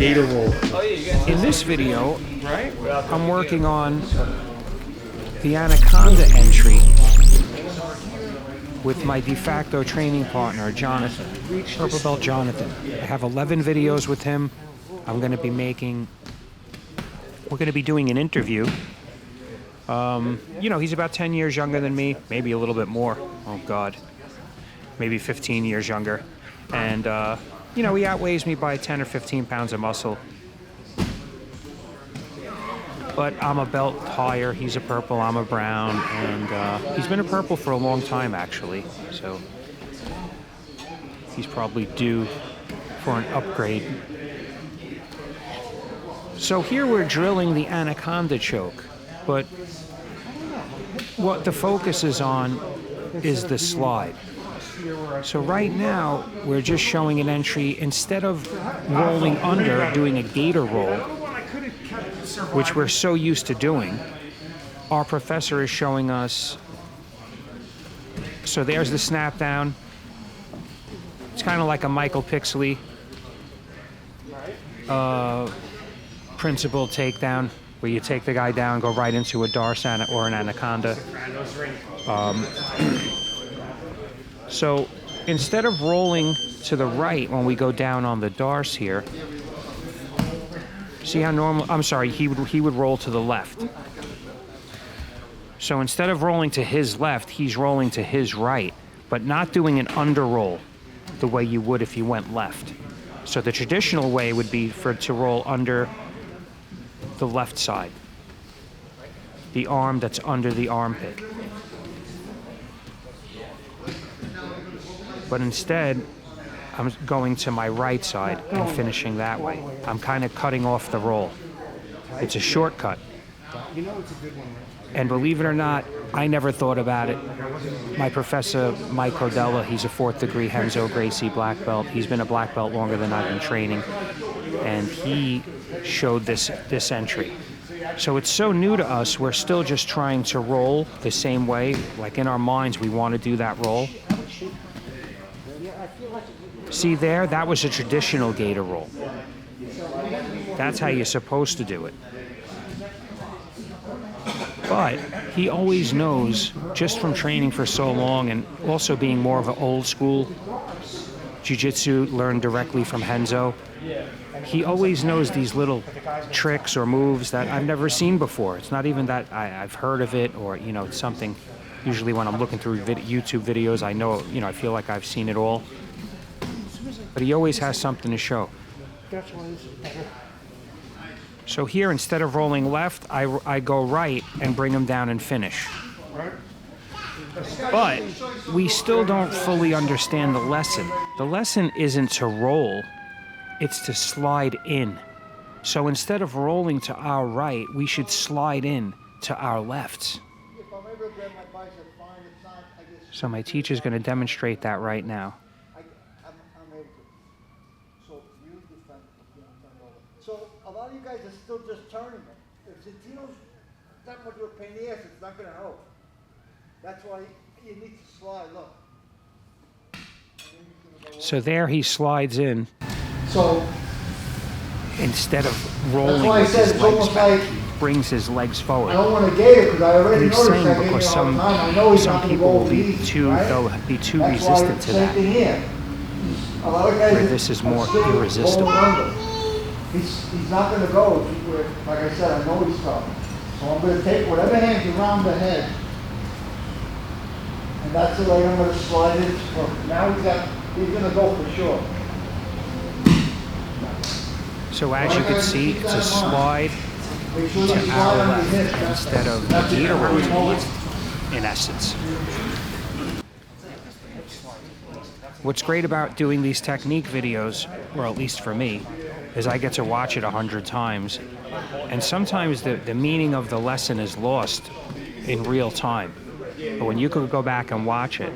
gator roll. In this video, I'm working on the Anaconda entry with my de facto training partner, Jonathon, Purple Belt Jonathon. I have 11 videos with him. We're going to be doing an interview. You know, he's about 10 years younger than me, maybe a little bit more. Oh God, maybe 15 years younger. And, you know, he outweighs me by 10 or 15 pounds of muscle. But I'm a belt higher, he's a purple, I'm a brown, and he's been a purple for a long time, actually. So he's probably due for an upgrade. So here we're drilling the Anaconda choke, but what the focus is on is the slide. So right now, we're just showing an entry. Instead of rolling under, doing a gator roll, which we're so used to doing, our professor is showing us. So there's the snap down. It's kind of like a Michael Pixley principle takedown, where you take the guy down, go right into a darce or an anaconda. So instead of rolling to the right when we go down on the darce here, see how normal, I'm sorry, he would roll to the left. So instead of rolling to his left, he's rolling to his right, but not doing an under roll the way you would if you went left. So the traditional way would be to roll under the left side, the arm that's under the armpit. But instead, I'm going to my right side and finishing that way. I'm kind of cutting off the roll. It's a shortcut. And believe it or not, I never thought about it. My professor, Mike Cordella, he's a 4th degree Henzo Gracie black belt. He's been a black belt longer than I've been training. And he showed this entry. So it's so new to us, we're still just trying to roll the same way. Like in our minds, we want to do that roll. See there, that was a traditional gator roll. That's how you're supposed to do it. But he always knows, just from training for so long and also being more of an old school jiu-jitsu, learned directly from Henzo, he always knows these little tricks or moves that I've never seen before. It's not even that I've heard of it, or, you know, it's something, usually when I'm looking through YouTube videos, I know, you know, I feel like I've seen it all. But he always has something to show. So here, instead of rolling left, I go right and bring him down and finish. But we still don't fully understand the lesson. The lesson isn't to roll, it's to slide in. So instead of rolling to our right, we should slide in to our left. So my teacher's going to demonstrate that right now. So a lot of you guys are still just turning it. If Centino's that much of a pain in the ass, it's not going to help. That's why you need to slide. Look. So there he slides in. So instead of rolling with his legs back, brings his legs forward. I don't want to gator because I already noticed that because some people will be too resistant to that. Where this is more irresistible. He's not going to go. Like I said, I know he's tough. So I'm going to take whatever hands around the head. And that's the way I'm going to slide it. Look, now he's going to go for sure. So as you can see, it's a slide to our left instead of the gator roll to the left, in essence. What's great about doing these technique videos, or at least for me, is I get to watch it 100 times. And sometimes the meaning of the lesson is lost in real time. But when you could go back and watch it,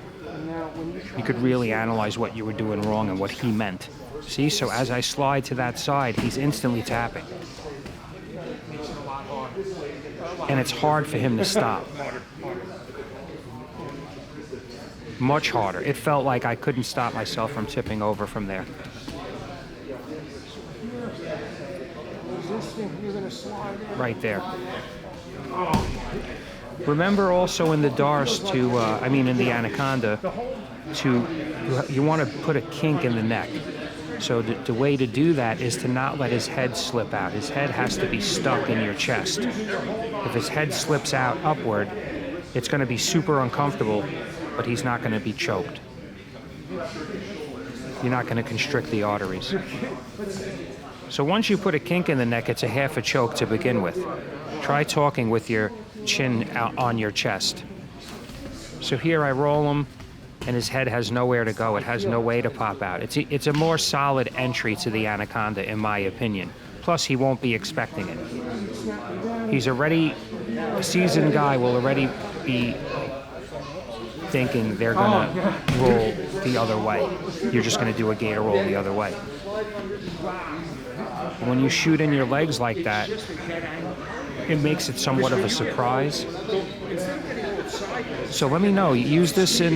you could really analyze what you were doing wrong and what he meant. See, so as I slide to that side, he's instantly tapping. And it's hard for him to stop. Much harder. It felt like I couldn't stop myself from tipping over from there. right there. Remember also in the Dars in the Anaconda, you want to put a kink in the neck. So the way to do that is to not let his head slip out. His head has to be stuck in your chest. If his head slips out upward, it's going to be super uncomfortable, but he's not going to be choked. You're not going to constrict the arteries. So once you put a kink in the neck, it's a half a choke to begin with. Try talking with your chin out on your chest. So here I roll him, and his head has nowhere to go. It has no way to pop out. It's a more solid entry to the Anaconda, in my opinion. Plus, he won't be expecting it. A seasoned guy will already be thinking they're gonna roll the other way. You're just gonna do a gator roll the other way. When you shoot in your legs like that, it makes it somewhat of a surprise. So let me know. Use this in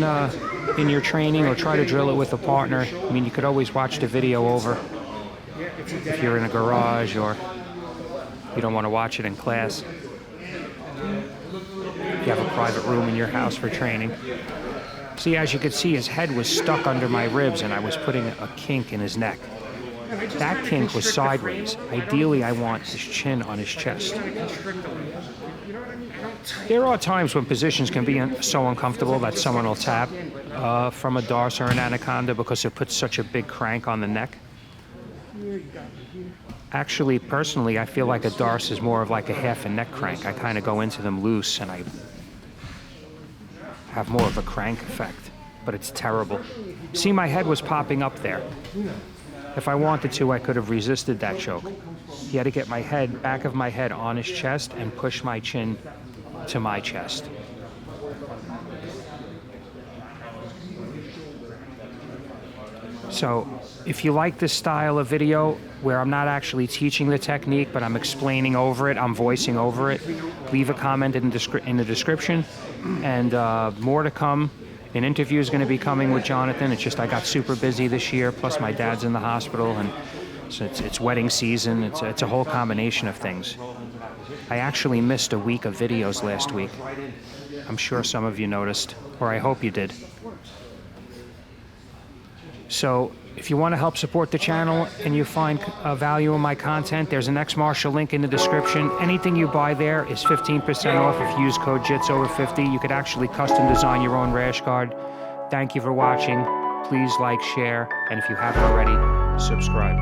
your training, or try to drill it with a partner. I mean, you could always watch the video over if you're in a garage or you don't want to watch it in class. If you have a private room in your house for training. See, as you could see, his head was stuck under my ribs and I was putting a kink in his neck. That kink was sideways. Ideally, I want his chin on his chest. There are times when positions can be so uncomfortable that someone will tap from a Dars or an Anaconda because it puts such a big crank on the neck. Actually, personally, I feel like a Dars is more of like a half a neck crank. I kind of go into them loose and I have more of a crank effect, but it's terrible. See, my head was popping up there. If I wanted to, I could have resisted that choke. He had to get my head, back of my head on his chest and push my chin to my chest. So if you like this style of video where I'm not actually teaching the technique, but I'm explaining over it, I'm voicing over it, leave a comment in the description. And more to come. An interview is going to be coming with Jonathon. It's just I got super busy this year, plus my dad's in the hospital, and so it's wedding season. It's a whole combination of things. I actually missed a week of videos last week. I'm sure some of you noticed, or I hope you did. So if you want to help support the channel and you find value in my content, there's an X-Marshal link in the description. Anything you buy there is 15% off if you use code JITS over50. You could actually custom design your own rash guard. Thank you for watching. Please like, share, and if you haven't already, subscribe.